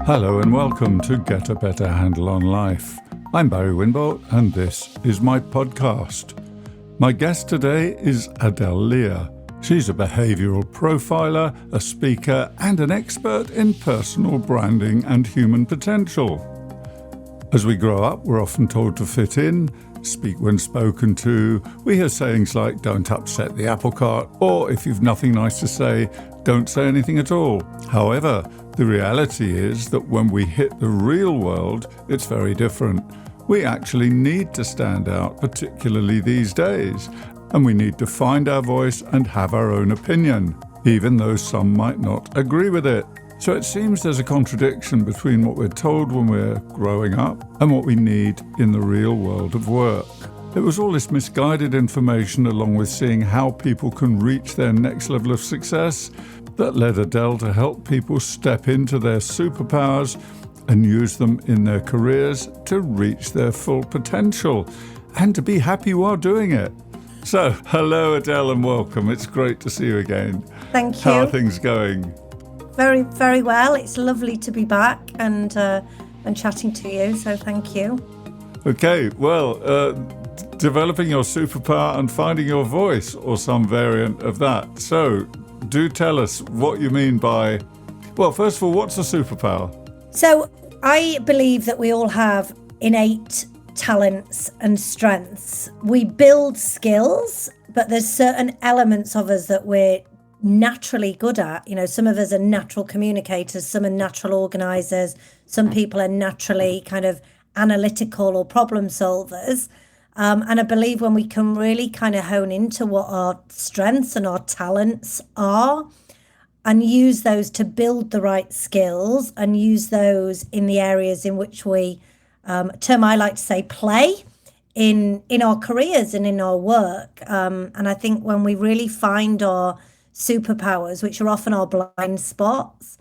Hello and welcome to Get a Better Handle on Life. I'm Barry Winbolt and this is my podcast. My guest today is Adele Lear. She's a behavioural profiler, a speaker and an expert in personal branding and human potential. As we grow up, we're often told to fit in, speak when spoken to. We hear sayings like, don't upset the apple cart, or if you've nothing nice to say, don't say anything at all. However, the reality is that when we hit the real world, it's very different. We actually need to stand out, particularly these days, and we need to find our voice and have our own opinion, even though some might not agree with it. So it seems there's a contradiction between what we're told when we're growing up and what we need in the real world of work. It was all this misguided information, along with seeing how people can reach their next level of success, that led Adele to help people step into their superpowers and use them in their careers to reach their full potential and to be happy while doing it. So, hello Adele and welcome. It's great to see you again. Thank you. How are things going? Very, very well. It's lovely to be back and chatting to you, so thank you. Okay, well, developing your superpower and finding your voice, or some variant of that. So, do tell us what you mean by, well, first of all, what's a superpower? So, I believe that we all have innate talents and strengths. We build skills, but there's certain elements of us that we're naturally good at. You know, some of us are natural communicators, some are natural organisers, some people are naturally kind of analytical or problem solvers. And I believe when we can really kind of hone into what our strengths and our talents are and use those to build the right skills and use those in the areas in which we, term I like to say, play in our careers and in our work. And I think when we really find our superpowers, which are often our blind spots,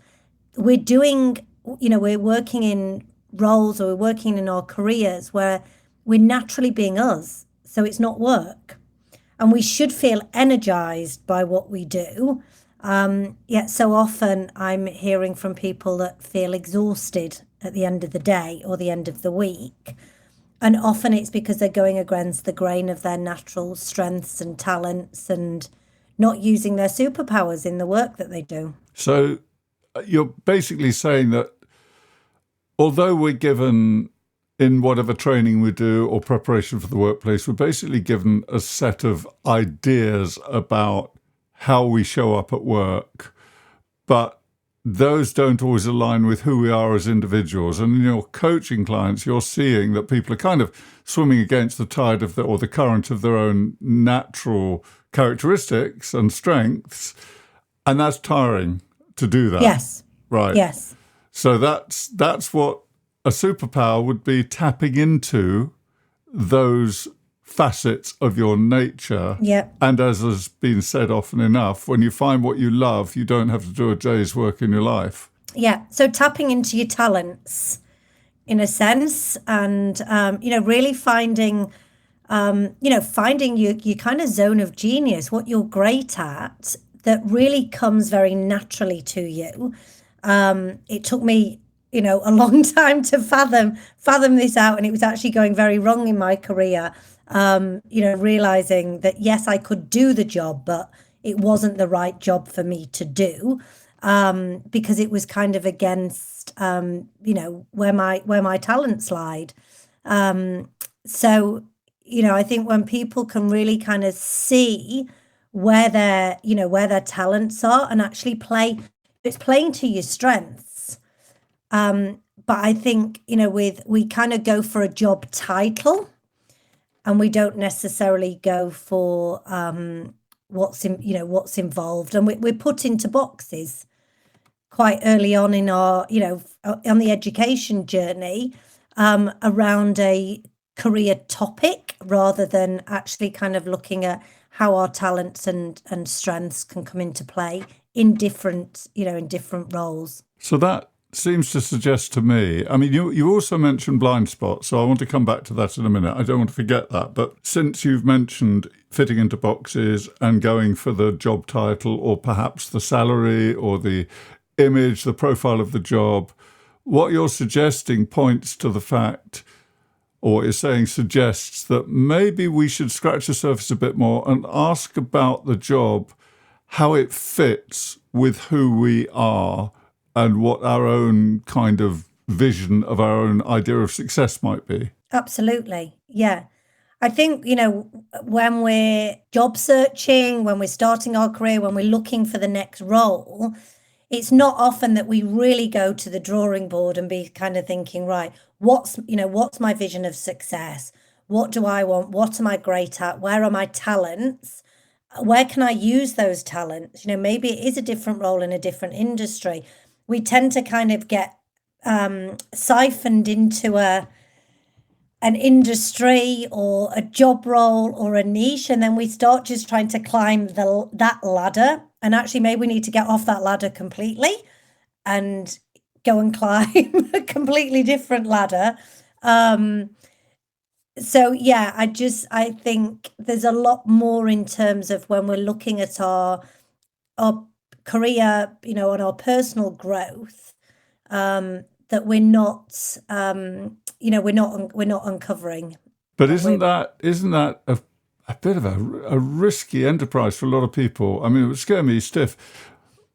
we're doing, you know, we're working in roles or we're working in our careers where we're naturally being us. So it's not work. And we should feel energized by what we do. Yet so often I'm hearing from people that feel exhausted at the end of the day or the end of the week. And often it's because they're going against the grain of their natural strengths and talents and not using their superpowers in the work that they do. So you're basically saying that although we're given, in whatever training we do or preparation for the workplace, we're basically given a set of ideas about how we show up at work, but those don't always align with who we are as individuals. And in your coaching clients, you're seeing that people are kind of swimming against the tide of or the current of their own natural characteristics and strengths, and that's tiring to do that. Yes. Right. Yes. So that's what a superpower would be, tapping into those facets of your nature. Yep. And as has been said often enough, when you find what you love, you don't have to do a day's work in your life. Yeah. So tapping into your talents in a sense and, really finding, finding your kind of zone of genius, what you're great at, that really comes very naturally to you. It took me, a long time to fathom this out. And it was actually going very wrong in my career. Realizing that, yes, I could do the job, but it wasn't the right job for me to do, because it was kind of against, where my talents lied. I think when people can really kind of see where their talents are and actually it's playing to your strengths. But I think, we kind of go for a job title and we don't necessarily go for what's involved. And we're put into boxes quite early on in our, on the education journey around a career topic rather than actually kind of looking at how our talents and strengths can come into play in different roles. So that seems to suggest to me, I mean, you also mentioned blind spots, so I want to come back to that in a minute. I don't want to forget that. But since you've mentioned fitting into boxes and going for the job title or perhaps the salary or the image, the profile of the job, what you're suggesting points to the fact, or what you're saying suggests that maybe we should scratch the surface a bit more and ask about the job, how it fits with who we are and what our own kind of vision of our own idea of success might be. Absolutely. Yeah. I think, when we're job searching, when we're starting our career, when we're looking for the next role, it's not often that we really go to the drawing board and be kind of thinking, right, what's my vision of success? What do I want? What am I great at? Where are my talents? Where can I use those talents? Maybe it is a different role in a different industry. We tend to kind of get siphoned into an industry or a job role or a niche, and then we start just trying to climb that ladder. And actually, maybe we need to get off that ladder completely and go and climb a completely different ladder. So yeah, I think there's a lot more in terms of when we're looking at our career, and our personal growth, that we're not, we're not uncovering. But isn't that a bit of a risky enterprise for a lot of people? I mean, it would scare me stiff.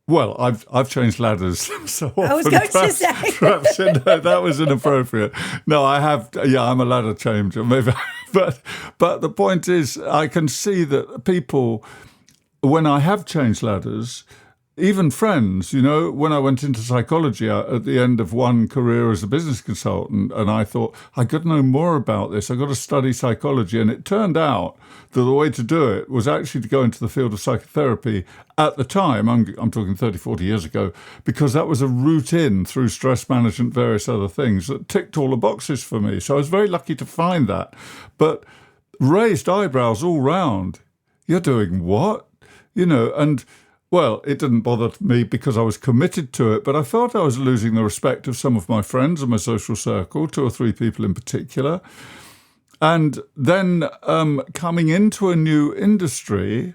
Well, I've changed ladders so often. I was going to say. Perhaps that was inappropriate. No, I have. Yeah, I'm a ladder changer, maybe. But the point is, I can see that people, when I have changed ladders, even friends, when I went into psychology at the end of one career as a business consultant, and I thought, I got to know more about this. I got to study psychology. And it turned out that the way to do it was actually to go into the field of psychotherapy at the time. I'm talking 30, 40 years ago, because that was a route in through stress management, various other things that ticked all the boxes for me. So I was very lucky to find that. But raised eyebrows all round. You're doing what? And well, it didn't bother me because I was committed to it, but I felt I was losing the respect of some of my friends and my social circle, 2 or 3 people in particular. And then coming into a new industry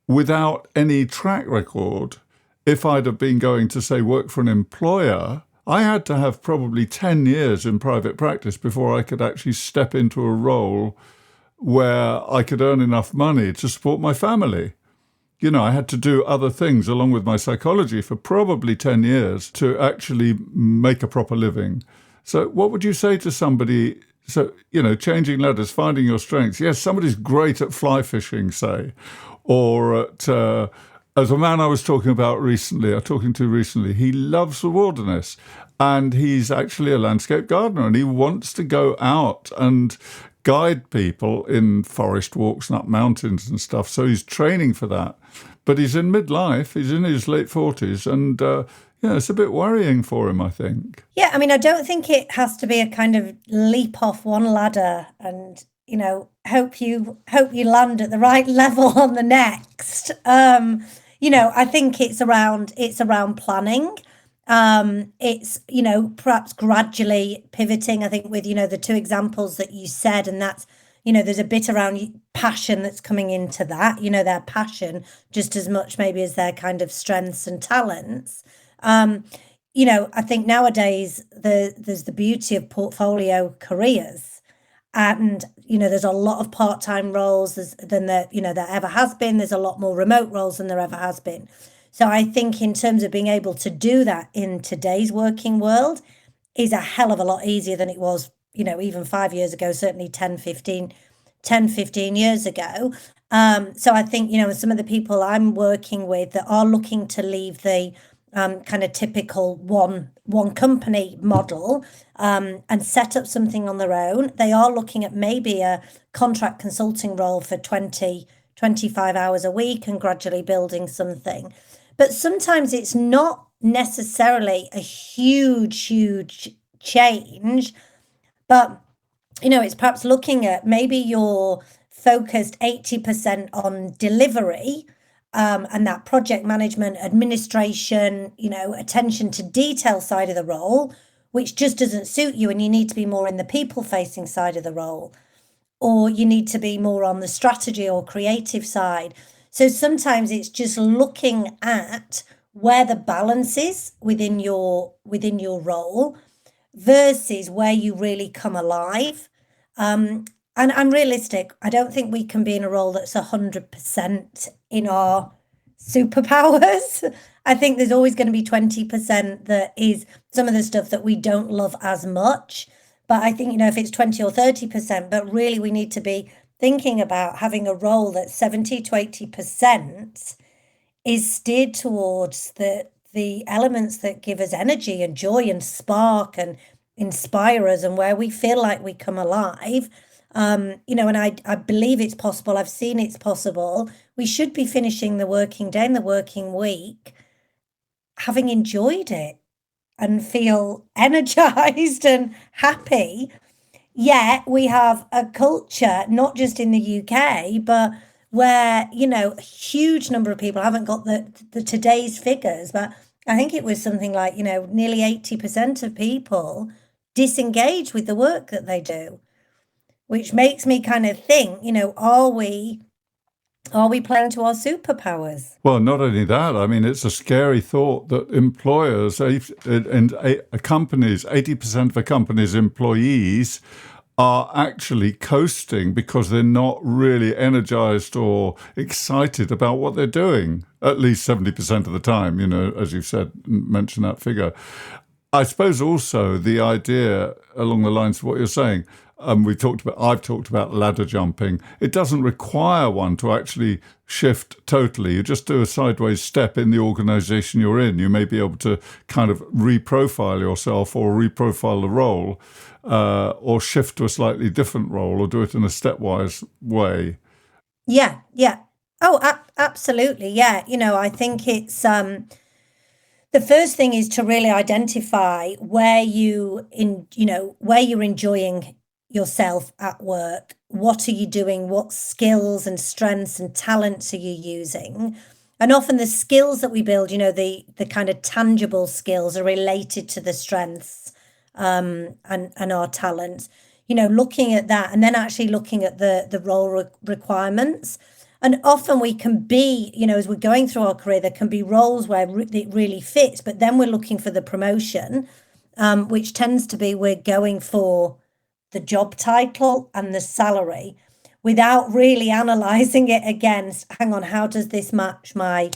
without any track record, if I'd have been going to, say, work for an employer, I had to have probably 10 years in private practice before I could actually step into a role where I could earn enough money to support my family. I had to do other things along with my psychology for probably 10 years to actually make a proper living. So what would you say to somebody, changing ladders, finding your strengths? Yes, somebody's great at fly fishing, say, or at, as a man I was talking to recently, he loves the wilderness and he's actually a landscape gardener and he wants to go out and guide people in forest walks and up mountains and stuff. So he's training for that. But he's in midlife, he's in his late 40s, and it's a bit worrying for him, I think. Yeah, I mean, I don't think it has to be a kind of leap off one ladder and, hope you land at the right level on the next. I think it's around planning. It's, perhaps gradually pivoting, I think, with, the 2 examples that you said, and that's, there's a bit around passion that's coming into that, their passion just as much maybe as their kind of strengths and talents. I think nowadays there's the beauty of portfolio careers, and, there's a lot of part-time roles than there ever has been. There's a lot more remote roles than there ever has been. So I think in terms of being able to do that in today's working world is a hell of a lot easier than it was, even 5 years ago, certainly 10, 15 years ago. So I think, some of the people I'm working with that are looking to leave the kind of typical one company model and set up something on their own, they are looking at maybe a contract consulting role for 20, 25 hours a week and gradually building something. But sometimes it's not necessarily a huge change, but, it's perhaps looking at maybe you're focused 80% on delivery and that project management, administration, attention to detail side of the role, which just doesn't suit you, and you need to be more in the people-facing side of the role, or you need to be more on the strategy or creative side. So sometimes it's just looking at where the balance is within your role versus where you really come alive. And I'm realistic. I don't think we can be in a role that's 100% in our superpowers. I think there's always going to be 20% that is some of the stuff that we don't love as much. But I think, if it's 20 or 30%, but really we need to be thinking about having a role that 70 to 80% is steered towards the elements that give us energy and joy and spark and inspire us, and where we feel like we come alive. And I believe it's possible. I've seen it's possible. We should be finishing the working day and the working week having enjoyed it and feel energized and happy. Yet we have a culture, not just in the UK, but where, a huge number of people haven't got the today's figures, but I think it was something like, nearly 80% of people disengage with the work that they do, which makes me kind of think, are we playing to our superpowers? Well, not only that, I mean, it's a scary thought that employers and companies, 80% of a company's employees are actually coasting because they're not really energized or excited about what they're doing, at least 70% of the time, as you said, mention that figure. I suppose also the idea along the lines of what you're saying, I've talked about ladder jumping. It doesn't require one to actually shift totally. You just do a sideways step in the organization you're in. You may be able to kind of reprofile yourself or reprofile the role, or shift to a slightly different role, or do it in a stepwise way. Yeah. Oh, absolutely. Yeah. I think it's the first thing is to really identify where you're enjoying yourself at work. What are you doing? What skills and strengths and talents are you using? And often the skills that we build, the kind of tangible skills are related to the strengths and our talents. Looking at that and then actually looking at the role requirements. And often we can be, as we're going through our career, there can be roles where it really fits, but then we're looking for the promotion, which tends to be we're going for the job title and the salary without really analysing it against, hang on, how does this match my,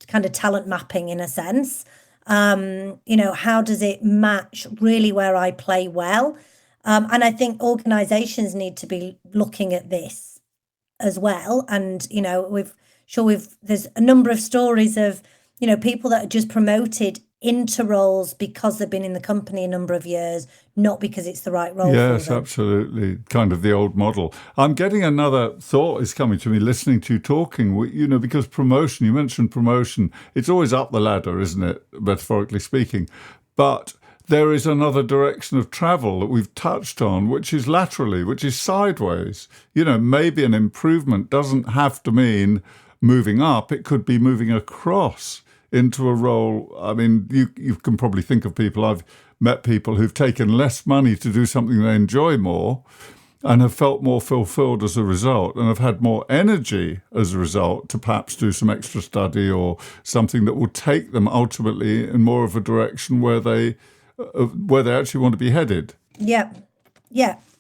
kind of talent mapping in a sense? How does it match really where I play well? And I think organisations need to be looking at this as well. And, there's a number of stories of, people that are just promoted into roles because they've been in the company a number of years, not because it's the right role. Yes, absolutely. Kind of the old model. I'm getting another thought is coming to me listening to you talking, because promotion, you mentioned promotion, it's always up the ladder, isn't it? Metaphorically speaking. But there is another direction of travel that we've touched on, which is laterally, which is sideways. Maybe an improvement doesn't have to mean moving up. It could be moving across into a role. I mean, you can probably think of people. I've met people who've taken less money to do something they enjoy more and have felt more fulfilled as a result and have had more energy as a result to perhaps do some extra study or something that will take them ultimately in more of a direction where they actually want to be headed. Yeah,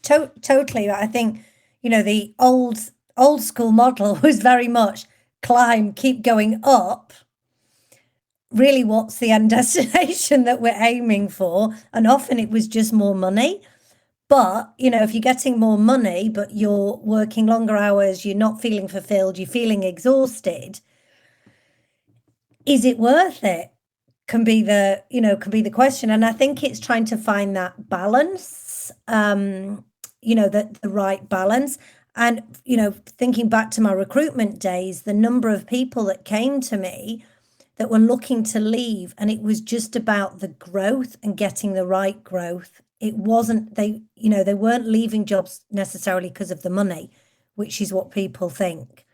totally. I think, the old school model was very much climb, keep going up. Really, what's the end destination that we're aiming for? And often it was just more money. But, if you're getting more money, but you're working longer hours, you're not feeling fulfilled, you're feeling exhausted, is it worth it? Can be the question. And I think it's trying to find that balance, the right balance. And, thinking back to my recruitment days, the number of people that came to me that were looking to leave, and it was just about the growth and getting the right growth. It wasn't, they weren't leaving jobs necessarily because of the money, which is what people think.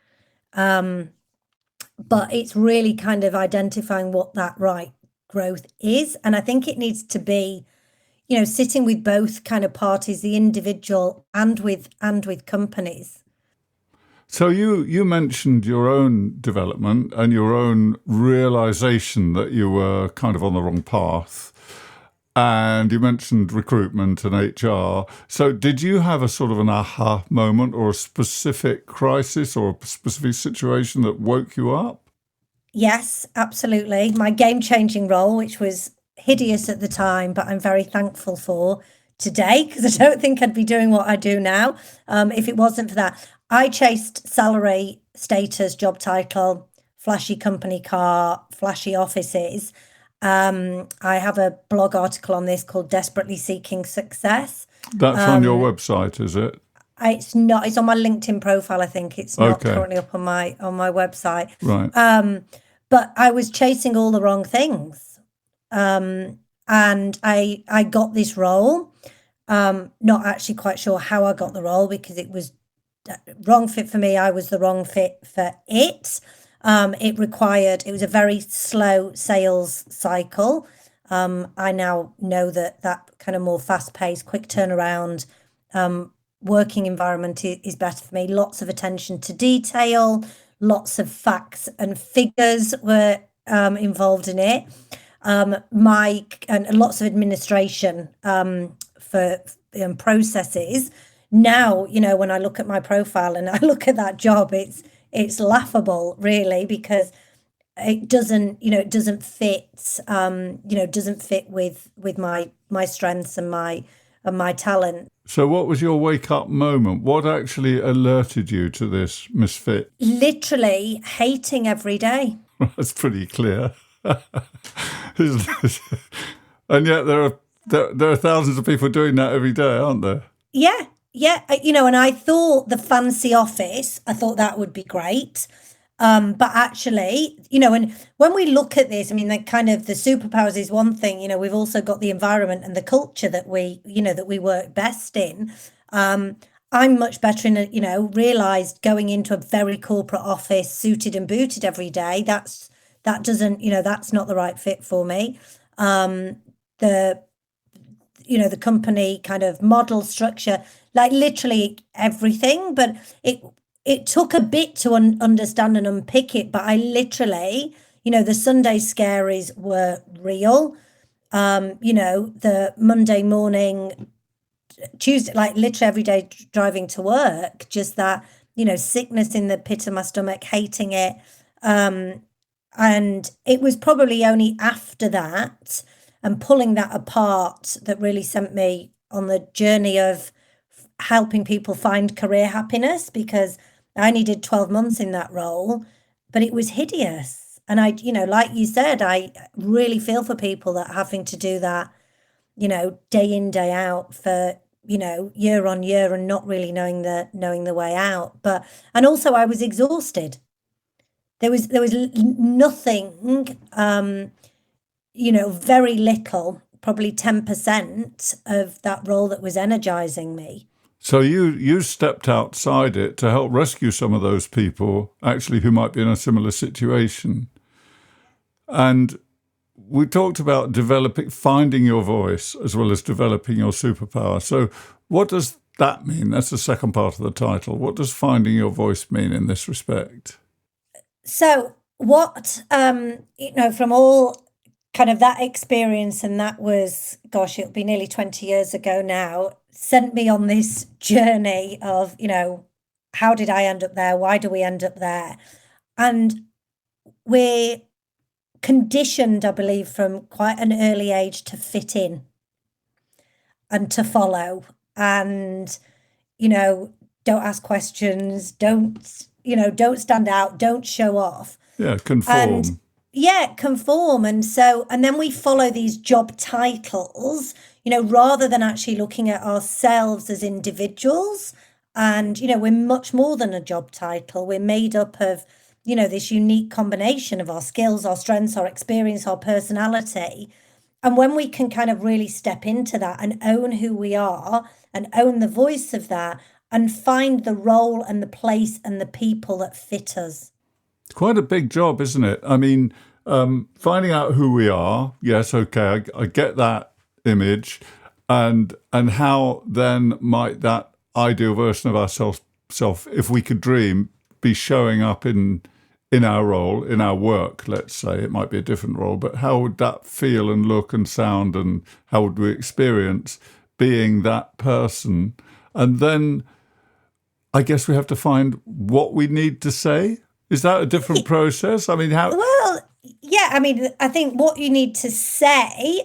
But it's really kind of identifying what that right growth is. And I think it needs to be, sitting with both kind of parties, the individual and with companies. So you mentioned your own development and your own realization that you were kind of on the wrong path. And you mentioned recruitment and HR. So did you have a sort of an aha moment or a specific crisis or a specific situation that woke you up? Yes, absolutely. My game-changing role, which was hideous at the time, but I'm very thankful for today because I don't think I'd be doing what I do now if it wasn't for that. I chased salary, status, job title, flashy company car, flashy offices. I have a blog article on this called Desperately Seeking Success. That's on your website, is it? It's not. It's on my LinkedIn profile. I think it's not Okay. currently up on my website. Right. But I was chasing all the wrong things, and I got this role. Not actually quite sure how I got the role because it was wrong fit for me. I was the wrong fit for it. It was a very slow sales cycle. I now know that kind of more fast-paced, quick turnaround working environment is better for me. Lots of attention to detail, lots of facts and figures were involved in it. And lots of administration for processes. Now, when I look at my profile and I look at that job, it's laughable, really, because it doesn't fit, doesn't fit with my strengths and my talent. So what was your wake up moment? What actually alerted you to this misfit? Literally hating every day. That's pretty clear. Isn't it? And yet there are thousands of people doing that every day, aren't there? Yeah. And I thought the fancy office, I thought that would be great. But actually, and when we look at this, I mean, the superpowers is one thing, we've also got the environment and the culture that we work best in. I'm much better in realized going into a very corporate office, suited and booted every day. That's not the right fit for me. The company kind of model structure, like literally everything, but it took a bit to understand and unpick it, but I literally, the Sunday scaries were real. The Monday morning, Tuesday, like literally every day driving to work, just that, sickness in the pit of my stomach, hating it. And it was probably only after that and pulling that apart that really sent me on the journey of helping people find career happiness, because I only did 12 months in that role, but it was hideous. And I, like you said, I really feel for people that are having to do that, day in, day out for, year on year and not really knowing the way out. And also I was exhausted. There was nothing, very little, probably 10% of that role that was energizing me. So you stepped outside it to help rescue some of those people, actually, who might be in a similar situation. And we talked about finding your voice as well as developing your superpower. So what does that mean? That's the second part of the title. What does finding your voice mean in this respect? So what, from all kind of that experience, and that was, gosh, it'll be nearly 20 years ago now, sent me on this journey of, how did I end up there? Why do we end up there? And we're conditioned, I believe, from quite an early age to fit in and to follow and, don't ask questions, don't stand out, don't show off. Yeah, conform. Conform. And then we follow these job titles, rather than actually looking at ourselves as individuals. And, we're much more than a job title. We're made up of, this unique combination of our skills, our strengths, our experience, our personality. And when we can kind of really step into that and own who we are and own the voice of that and find the role and the place and the people that fit us. It's quite a big job, isn't it? I mean, finding out who we are, yes, okay, I get that image, and how then might that ideal version of ourselves, if we could dream, be showing up in our role, in our work, let's say? It might be a different role, but how would that feel and look and sound, and how would we experience being that person? And then I guess we have to find what we need to say. Is that a different process? I mean, how? Well, yeah, I mean, I think what you need to say,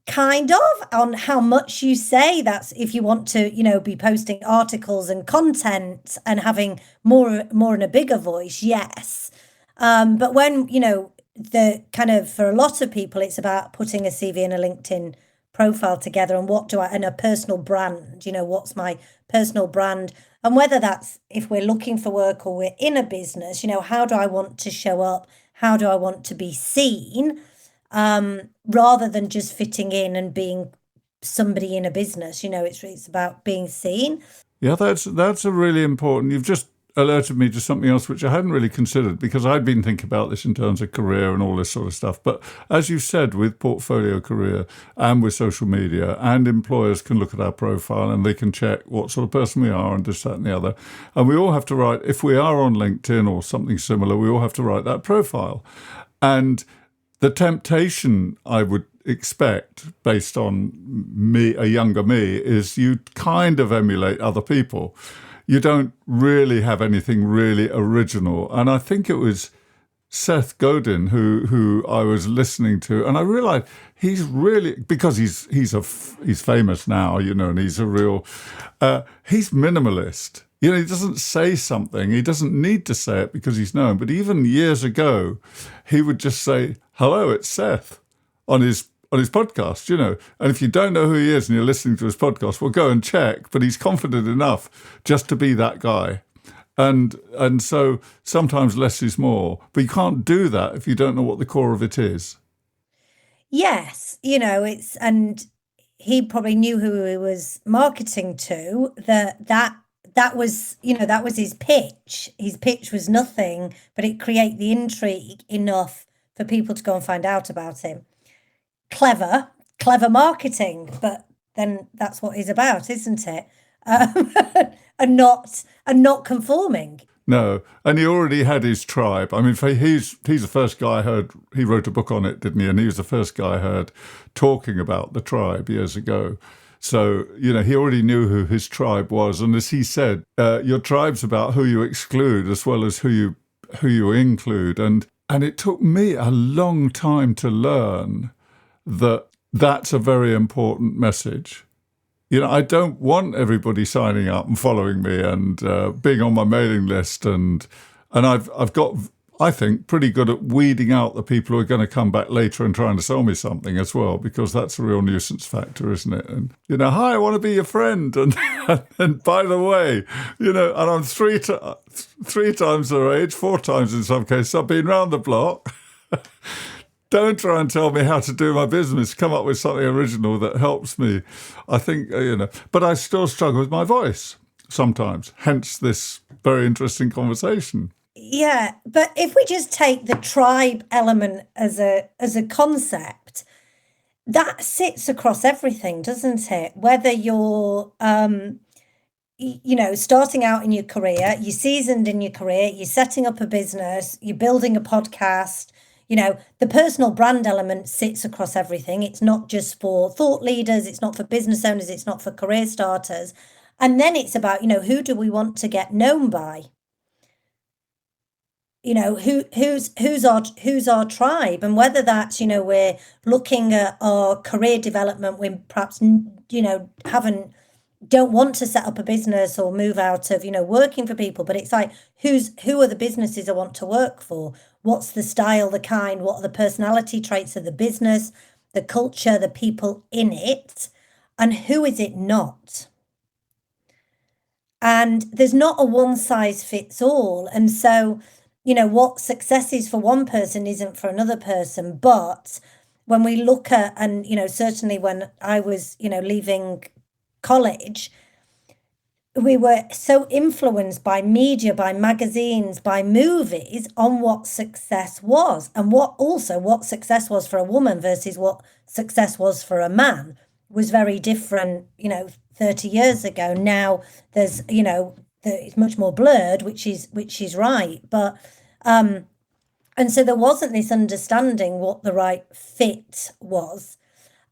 kind of on how much you say. That's if you want to, be posting articles and content and having more and a bigger voice, yes. But when, the kind of, for a lot of people, it's about putting a CV and a LinkedIn profile together, and and a personal brand, what's my personal brand, and whether that's if we're looking for work or we're in a business, how do I want to show up? How do I want to be seen? Rather than just fitting in and being somebody in a business, it's about being seen. Yeah, that's a really important. You've just alerted me to something else which I hadn't really considered, because I'd been thinking about this in terms of career and all this sort of stuff. But as you said, with Portfolio Career and with social media, and employers can look at our profile and they can check what sort of person we are and this, that and the other. And we all have to write, if we are on LinkedIn or something similar, we all have to write that profile. And the temptation I would expect, based on me, a younger me, is you kind of emulate other people. You don't really have anything really original. And I think it was Seth Godin who I was listening to, and I realized he's really, because he's famous now, and he's a real, he's minimalist. He doesn't say something. He doesn't need to say it because he's known. But even years ago, he would just say, "Hello, it's Seth," on his podcast, And if you don't know who he is and you're listening to his podcast, well, go and check. But he's confident enough just to be that guy. And so sometimes less is more. But you can't do that if you don't know what the core of it is. Yes, and he probably knew who he was marketing to, that was, that was his pitch. His pitch was nothing, but it created the intrigue enough for people to go and find out about him. Clever marketing, but then that's what he's about, isn't it? And not conforming. No, and he already had his tribe. I mean, he's the first guy I heard. He wrote a book on it, didn't he? And he was the first guy I heard talking about the tribe years ago. So, he already knew who his tribe was. And as he said, your tribe's about who you exclude as well as who you include. And it took me a long time to learn that that's a very important message. I don't want everybody signing up and following me and being on my mailing list. And I've got, I think, pretty good at weeding out the people who are going to come back later and trying to sell me something as well, because that's a real nuisance factor, isn't it? And, hi, I want to be your friend. And by the way, and I'm three times their age, 4 times in some cases, I've been round the block. Don't try and tell me how to do my business. Come up with something original that helps me. I think, but I still struggle with my voice sometimes, hence this very interesting conversation. Yeah, but if we just take the tribe element as a concept, that sits across everything, doesn't it? Whether you're, starting out in your career, you're seasoned in your career, you're setting up a business, you're building a podcast, the personal brand element sits across everything. It's not just for thought leaders, it's not for business owners, it's not for career starters. And then it's about, who do we want to get known by? Who's our tribe, and whether that's, we're looking at our career development, we perhaps, don't want to set up a business or move out of, working for people, but it's like, who are the businesses I want to work for? What's the style, the kind, what are the personality traits of the business, the culture, the people in it, and who is it not? And there's not a one size fits all. And so, what success is for one person isn't for another person. But when we look at, and, certainly when I was, leaving college, we were so influenced by media, by magazines, by movies on what success was, and what success was for a woman versus what success was for a man was very different, 30 years ago. Now there's, that it's much more blurred, which is right. But and so there wasn't this understanding what the right fit was.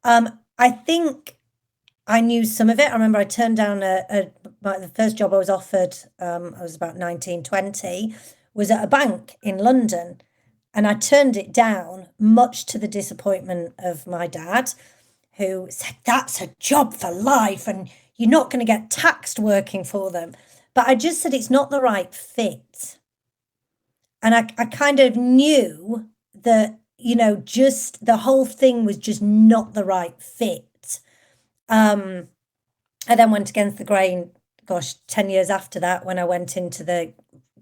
I think I knew some of it. I remember I turned down the first job I was offered, I was about 19, 20, was at a bank in London. And I turned it down, much to the disappointment of my dad, who said, that's a job for life and you're not going to get taxed working for them. But I just said it's not the right fit. And I kind of knew that, just the whole thing was just not the right fit. I then went against the grain, 10 years after that, when I went into the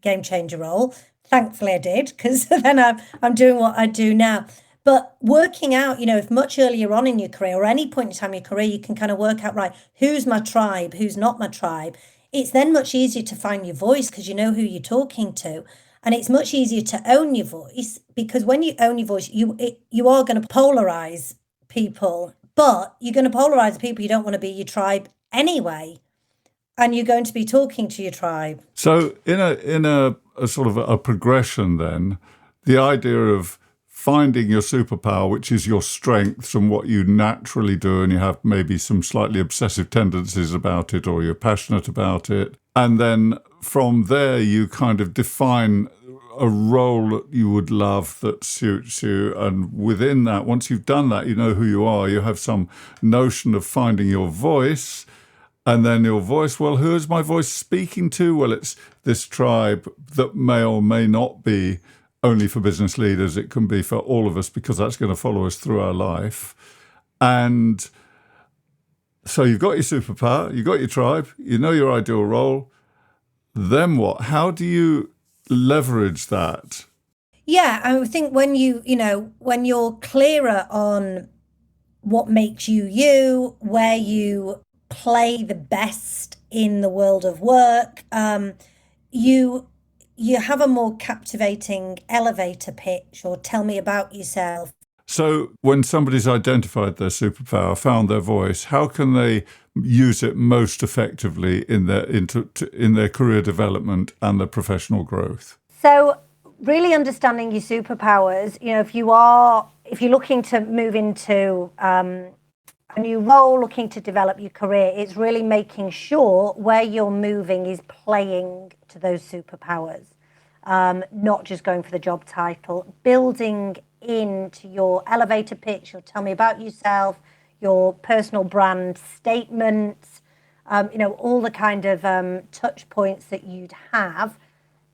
game changer role. Thankfully I did, because then I'm doing what I do now. But working out, if much earlier on in your career or any point in time in your career, you can kind of work out, right, who's my tribe, who's not my tribe. It's then much easier to find your voice because you know who you're talking to. And it's much easier to own your voice, because when you own your voice, you are going to polarize people, but you're going to polarize the people you don't want to be your tribe anyway. And you're going to be talking to your tribe. So in a sort of a progression then, the idea of finding your superpower, which is your strengths and what you naturally do, and you have maybe some slightly obsessive tendencies about it, or you're passionate about it. And then from there, you kind of define a role that you would love that suits you. And within that, once you've done that, you know who you are, you have some notion of finding your voice. And then your voice, well, who is my voice speaking to? Well, it's this tribe that may or may not be only for business leaders. It can be for all of us, because that's going to follow us through our life. And so you've got your superpower, you've got your tribe, you know your ideal role. Then what? How do you leverage that? Yeah, I think when when you're clearer on what makes you, where you play the best in the world of work, you have a more captivating elevator pitch, or tell me about yourself. So when somebody's identified their superpower, found their voice, how can they use it most effectively in their career development and their professional growth? So really understanding your superpowers, if you're looking to move into a new role, looking to develop your career, it's really making sure where you're moving is playing to those superpowers, not just going for the job title, building into your elevator pitch, or tell me about yourself, your personal brand statements, all the kind of touch points that you'd have,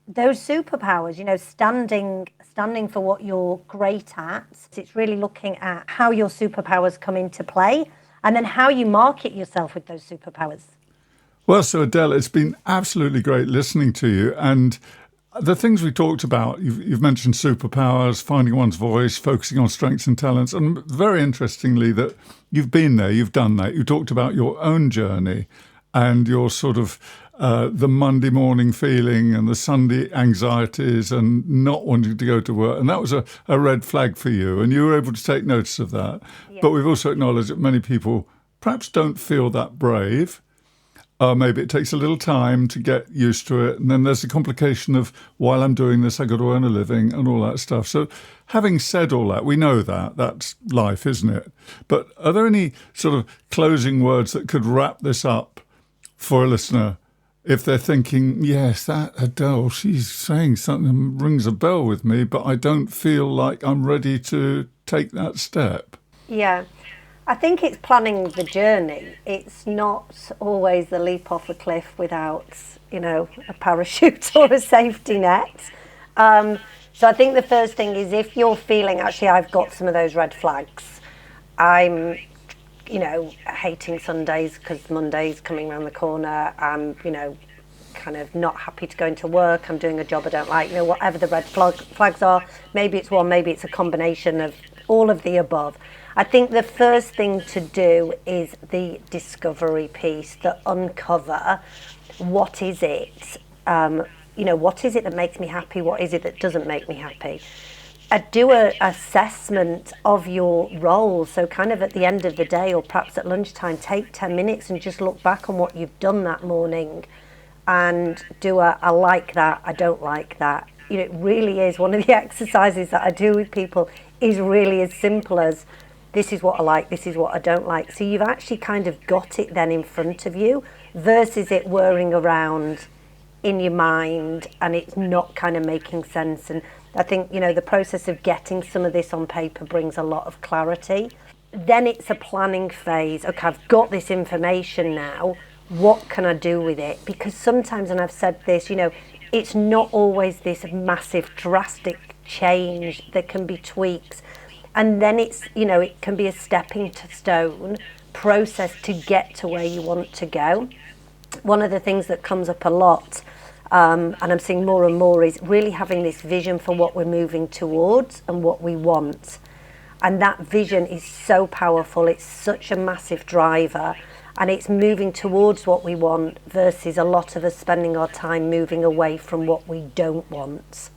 those superpowers, standing for what you're great at. It's really looking at how your superpowers come into play, and then how you market yourself with those superpowers. Well, so Adele, it's been absolutely great listening to you. And the things we talked about, you've mentioned superpowers, finding one's voice, focusing on strengths and talents. And very interestingly, that you've been there, you've done that. You talked about your own journey and your sort of the Monday morning feeling and the Sunday anxieties and not wanting to go to work. And that was a red flag for you. And you were able to take notice of that. Yeah. But we've also acknowledged that many people perhaps don't feel that brave. Maybe it takes a little time to get used to it. And then there's the complication of, while I'm doing this, I got to earn a living and all that stuff. So having said all that, we know that that's life, isn't it? But are there any sort of closing words that could wrap this up for a listener if they're thinking, yes, that Adele, she's saying something that rings a bell with me, but I don't feel like I'm ready to take that step? Yeah. I think it's planning the journey. It's not always the leap off a cliff without, a parachute or a safety net. So I think the first thing is, if you're feeling, actually, I've got some of those red flags. I'm, hating Sundays because Monday's coming around the corner. I'm, kind of not happy to go into work. I'm doing a job I don't like. Whatever the red flags are, maybe it's one, maybe it's a combination of all of the above. I think the first thing to do is the discovery piece, the uncover. What is it? What is it that makes me happy? What is it that doesn't make me happy? Do an assessment of your role. So kind of at the end of the day, or perhaps at lunchtime, take 10 minutes and just look back on what you've done that morning. and do I like that, I don't like that. You know, it really is one of the exercises that I do with people is really as simple as this is what I like, this is what I don't like. So you've actually kind of got it then in front of you versus it whirring around in your mind and it's not kind of making sense. And I think, you know, the process of getting some of this on paper brings a lot of clarity. Then it's a planning phase. Okay, I've got this information now. What can I do with it? Because sometimes, and I've said this, you know, it's not always this massive drastic change. There can be tweaks. And then it's, you know, it can be a stepping stone process to get to where you want to go. One of the things that comes up a lot, and I'm seeing more and more, is really having this vision for what we're moving towards and what we want. And that vision is so powerful. It's such a massive driver. And it's moving towards what we want versus a lot of us spending our time moving away from what we don't want.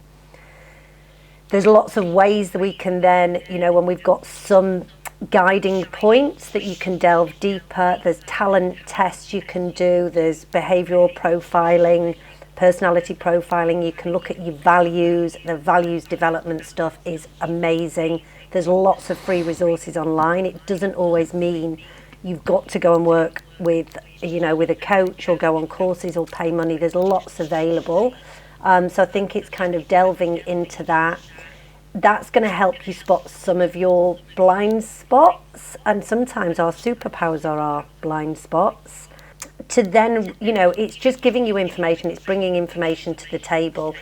There's lots of ways that we can then, you know, when we've got some guiding points that you can delve deeper. There's talent tests you can do. There's behavioural profiling, personality profiling. You can look at your values. The values development stuff is amazing. There's lots of free resources online. It doesn't always mean you've got to go and work with, you know, with a coach or go on courses or pay money. There's lots available. So I think it's kind of delving into that. That's going to help you spot some of your blind spots. And sometimes our superpowers are our blind spots. To then, you know, it's just giving you information. It's bringing information to the table.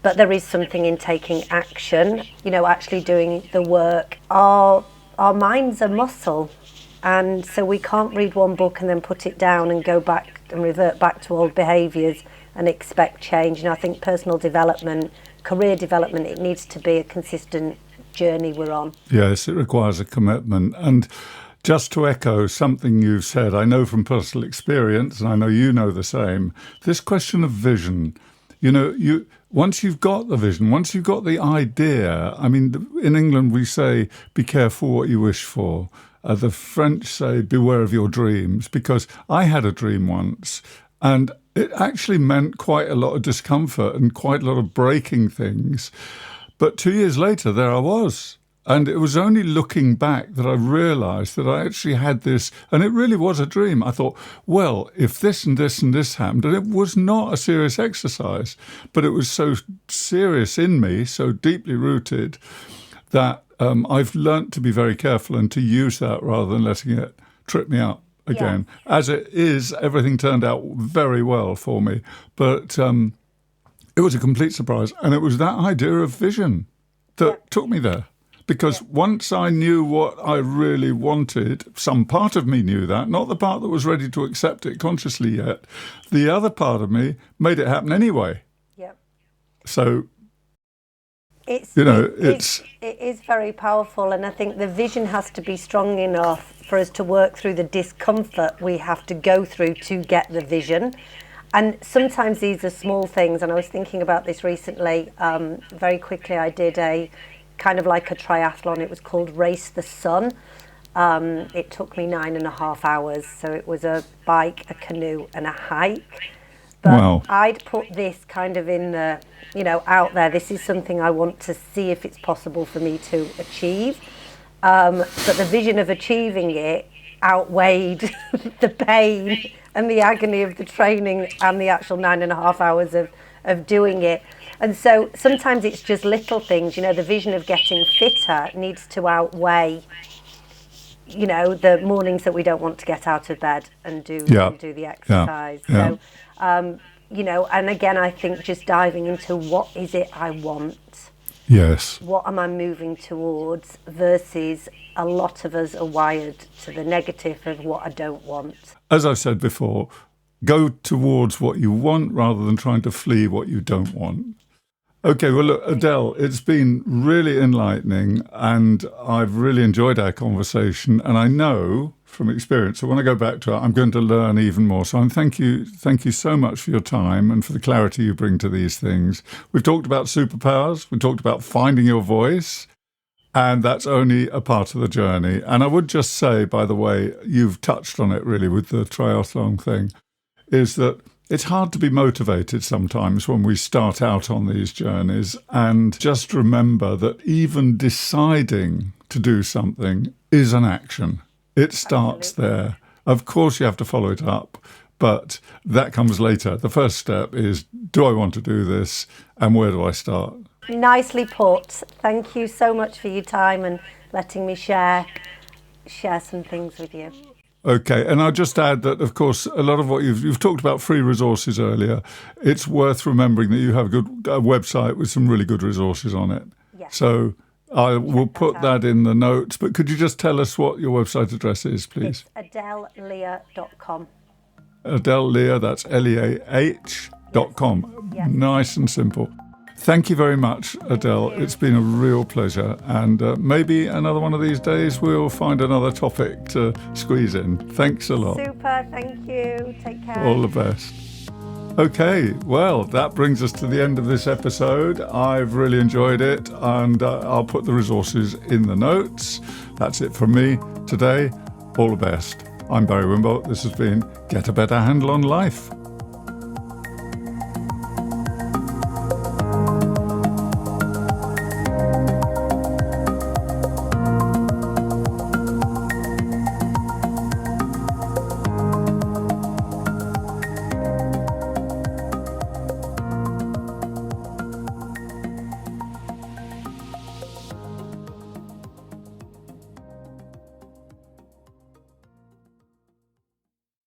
But there is something in taking action, you know, actually doing the work. Our mind's a muscle. And so we can't read one book and then put it down and go back and revert back to old behaviours and expect change. And I think personal development, career development, it needs to be a consistent journey we're on. Yes, it requires a commitment. And just to echo something you've said, I know from personal experience, and I know you know the same, this question of vision, you know, once you've got the vision, once you've got the idea, I mean, in England we say, be careful what you wish for. The French say, beware of your dreams, because I had a dream once and it actually meant quite a lot of discomfort and quite a lot of breaking things. But 2 years later, there I was. And it was only looking back that I realised that I actually had this, and it really was a dream. I thought, well, if this and this and this happened, and it was not a serious exercise, but it was so serious in me, so deeply rooted, that I've learnt to be very careful and to use that rather than letting it trip me up again. Yeah. As it is, everything turned out very well for me. But it was a complete surprise. And it was that idea of vision that took me there. Because once I knew what I really wanted, some part of me knew that, not the part that was ready to accept it consciously yet. The other part of me made it happen anyway. Yep. So... It is very powerful, and I think the vision has to be strong enough for us to work through the discomfort we have to go through to get the vision. And sometimes these are small things, and I was thinking about this recently. Very quickly, I did a kind of like a triathlon. It was called Race the Sun. It took me 9.5 hours, so it was a bike, a canoe, and a hike. But wow. I'd put this kind of in the, you know, out there. This is something I want to see if it's possible for me to achieve. But the vision of achieving it outweighed the pain and the agony of the training and the actual 9.5 hours of doing it. And so sometimes it's just little things, you know, the vision of getting fitter needs to outweigh, you know, the mornings that we don't want to get out of bed and do the exercise. Yeah. So, you know, and again, I think just diving into what is it I want? Yes. What am I moving towards versus a lot of us are wired to the negative of what I don't want. As I said before, go towards what you want rather than trying to flee what you don't want. Okay, well, look, Adele, it's been really enlightening and I've really enjoyed our conversation. And I know from experience that when I go back to it, I'm going to learn even more. So thank you so much for your time and for the clarity you bring to these things. We've talked about superpowers. We talked about finding your voice. And that's only a part of the journey. And I would just say, by the way, you've touched on it really with the triathlon thing, is that It's hard to be motivated sometimes when we start out on these journeys, and just remember that even deciding to do something is an action. It starts there. Of course, you have to follow it up, but that comes later. The first step is, do I want to do this, and where do I start? Nicely put. Thank you so much for your time and letting me share some things with you. Okay, and I'll just add that, of course, a lot of what you've talked about free resources earlier. It's worth remembering that you have a website with some really good resources on it. Yes. So I will put that in the notes. But could you just tell us what your website address is, please? It's AdeleLeah.com. Adele Leah, that's Leah.com. Yes. Nice and simple. Thank you very much, Adele. It's been a real pleasure. And maybe another one of these days we'll find another topic to squeeze in. Thanks a lot. Super, thank you. Take care. All the best. Okay, well, that brings us to the end of this episode. I've really enjoyed it, and I'll put the resources in the notes. That's it from me today. All the best. I'm Barry Wimbold. This has been Get a Better Handle on Life.